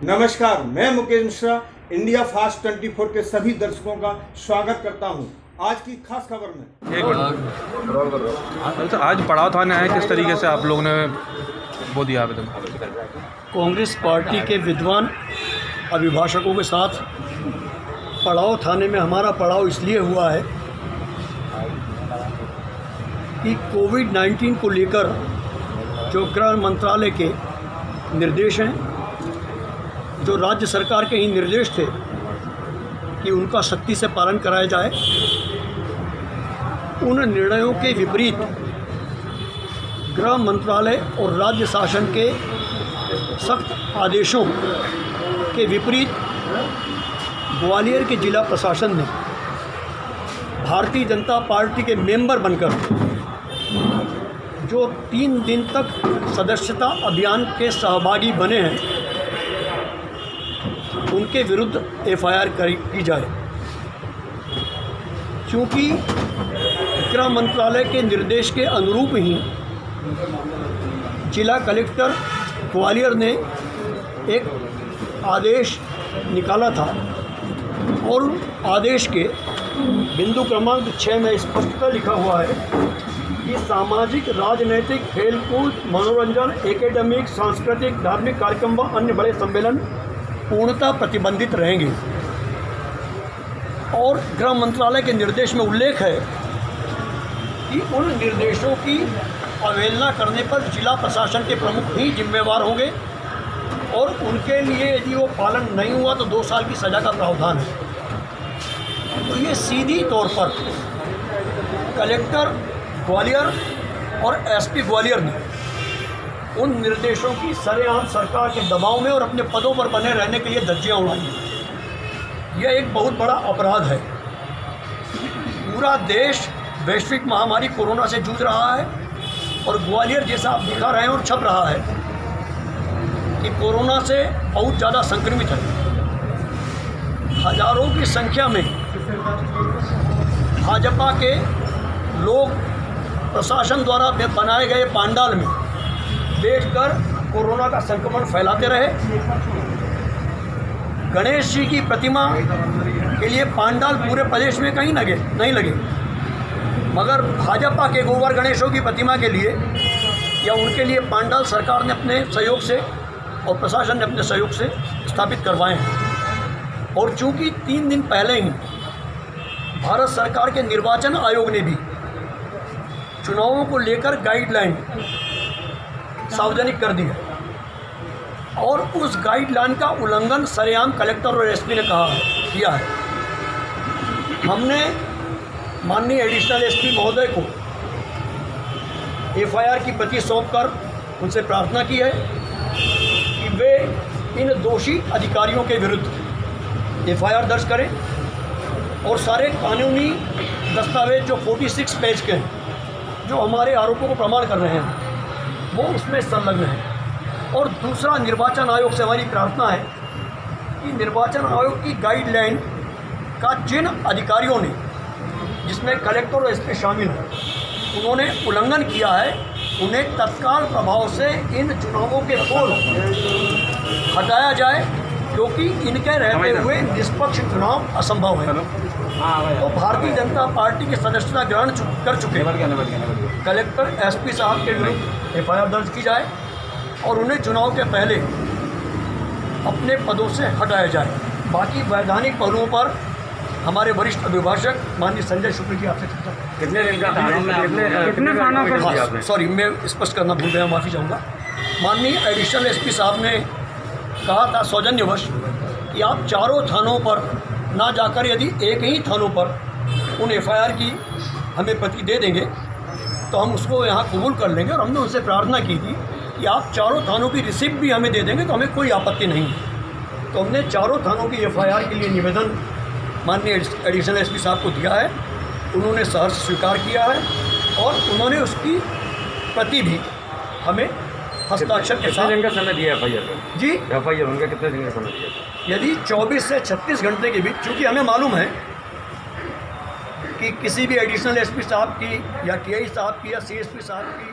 नमस्कार, मैं Mukesh Mishra India fast 24 के सभी दर्शकों का स्वागत करता हूं। आज की खास खबर में तो आज पड़ाव थाने आए, किस तरीके से आप लोगों ने वो दिया आवेदन? कांग्रेस पार्टी के विद्वान अभिभाषकों के साथ पड़ाव थाने में हमारा पड़ाव इसलिए हुआ है कि कोविड-19 को लेकर जो गृह मंत्रालय के निर्देश हैं, जो राज्य सरकार के ही निर्देश थे कि उनका सख्ती से पालन कराया जाए, उन निर्णयों के विपरीत गृह मंत्रालय और राज्य शासन के सख्त आदेशों के विपरीत ग्वालियर के जिला प्रशासन ने भारतीय जनता पार्टी के मेंबर बनकर जो 3 दिन तक सदस्यता अभियान के सहभागी बने हैं, उनके विरुद्ध एफआईआर की जाए। क्योंकि गृह मंत्रालय के निर्देश के अनुरूप ही जिला कलेक्टर ग्वालियर ने एक आदेश निकाला था और आदेश के बिंदु क्रमांक 6 में स्पष्टता लिखा हुआ है कि सामाजिक, राजनैतिक, खेलकूद, मनोरंजन, एकेडमिक, सांस्कृतिक, धार्मिक कार्यक्रम व अन्य बड़े सम्मेलन पूर्णतः प्रतिबंधित रहेंगे। और गृह मंत्रालय के निर्देश में उल्लेख है कि उन निर्देशों की अवहेलना करने पर जिला प्रशासन के प्रमुख ही जिम्मेवार होंगे और उनके लिए यदि वो पालन नहीं हुआ तो 2 साल की सज़ा का प्रावधान है। तो ये सीधी तौर पर कलेक्टर ग्वालियर और एसपी ग्वालियर ने उन निर्देशों की सरेआम सरकार के दबाव में और अपने पदों पर बने रहने के लिए धज्जियां उड़ाई। यह एक बहुत बड़ा अपराध है। पूरा देश वैश्विक महामारी कोरोना से जूझ रहा है और ग्वालियर जैसा आप दिखा रहे हैं और छप रहा है कि कोरोना से बहुत ज़्यादा संक्रमित है। हजारों की संख्या में भाजपा के लोग प्रशासन द्वारा बनाए गए पंडाल में बैठकर कोरोना का संक्रमण फैलाते रहे। गणेश जी की प्रतिमा के लिए पंडाल पूरे प्रदेश में कहीं नहीं लगे, मगर भाजपा के गोबर गणेशों की प्रतिमा के लिए या उनके लिए पंडाल सरकार ने अपने सहयोग से और प्रशासन ने अपने सहयोग से स्थापित करवाए हैं। और चूंकि 3 दिन पहले ही भारत सरकार के निर्वाचन आयोग ने भी चुनावों को लेकर गाइडलाइन सार्वजनिक कर दी है और उस गाइडलाइन का उल्लंघन सरेआम कलेक्टर और एसपी ने किया है। हमने माननीय एडिशनल एसपी महोदय को एफआईआर की प्रति सौंपकर उनसे प्रार्थना की है कि वे इन दोषी अधिकारियों के विरुद्ध एफआईआर दर्ज करें और सारे कानूनी दस्तावेज जो 46 पेज के हैं, जो हमारे आरोपों को प्रमाण कर रहे हैं, वो उसमें संलग्न है। और दूसरा, निर्वाचन आयोग से हमारी प्रार्थना है कि निर्वाचन आयोग की गाइडलाइन का जिन अधिकारियों ने, जिसमें कलेक्टर और एसपी शामिल हैं, उन्होंने उल्लंघन किया है, उन्हें तत्काल प्रभाव से इन चुनावों के पोल हटाया जाए, क्योंकि इनके रहते हुए निष्पक्ष चुनाव असंभव है। तो भारतीय जनता पार्टी की सदस्यता ग्रहण कर चुके कलेक्टर एसपी साहब के विरुद्ध एफआईआर दर्ज की जाए और उन्हें चुनाव के पहले अपने पदों से हटाया जाए। बाकी वैधानिक पहलुओं पर हमारे वरिष्ठ अभिभाषक माननीय संजय शुक्ल जी आपसे चर्चा करें। कितने दिन का कितने थानों पर? सॉरी, मैं स्पष्ट करना भूल गया, माफ़ी चाहूँगा। माननीय एडिशनल एसपी साहब ने कहा था सौजन्यवश कि आप 4 थानों पर ना जाकर यदि एक ही थानों पर उन एफआईआर की हमें प्रति दे देंगे तो हम उसको यहाँ कबूल कर लेंगे। और हमने उनसे प्रार्थना की थी कि आप 4 थानों की रिसिप्ट भी हमें दे देंगे तो हमें कोई आपत्ति नहीं है। तो हमने 4 थानों की एफआईआर के लिए निवेदन माननीय एडिशनल एसपी साहब को दिया है। उन्होंने सहर्ष स्वीकार किया है और उन्होंने उसकी प्रति भी हमें हस्ताक्षर के साथ। कितने दिन का समय दिया एफआईआर जी, एफआईआर उनका कितने दिन का समय दिया? यदि 24 से 36 घंटे के बीच, चूँकि हमें मालूम है कि किसी भी एडिशनल एसपी साहब की या टीआई साहब की या सीएसपी साहब की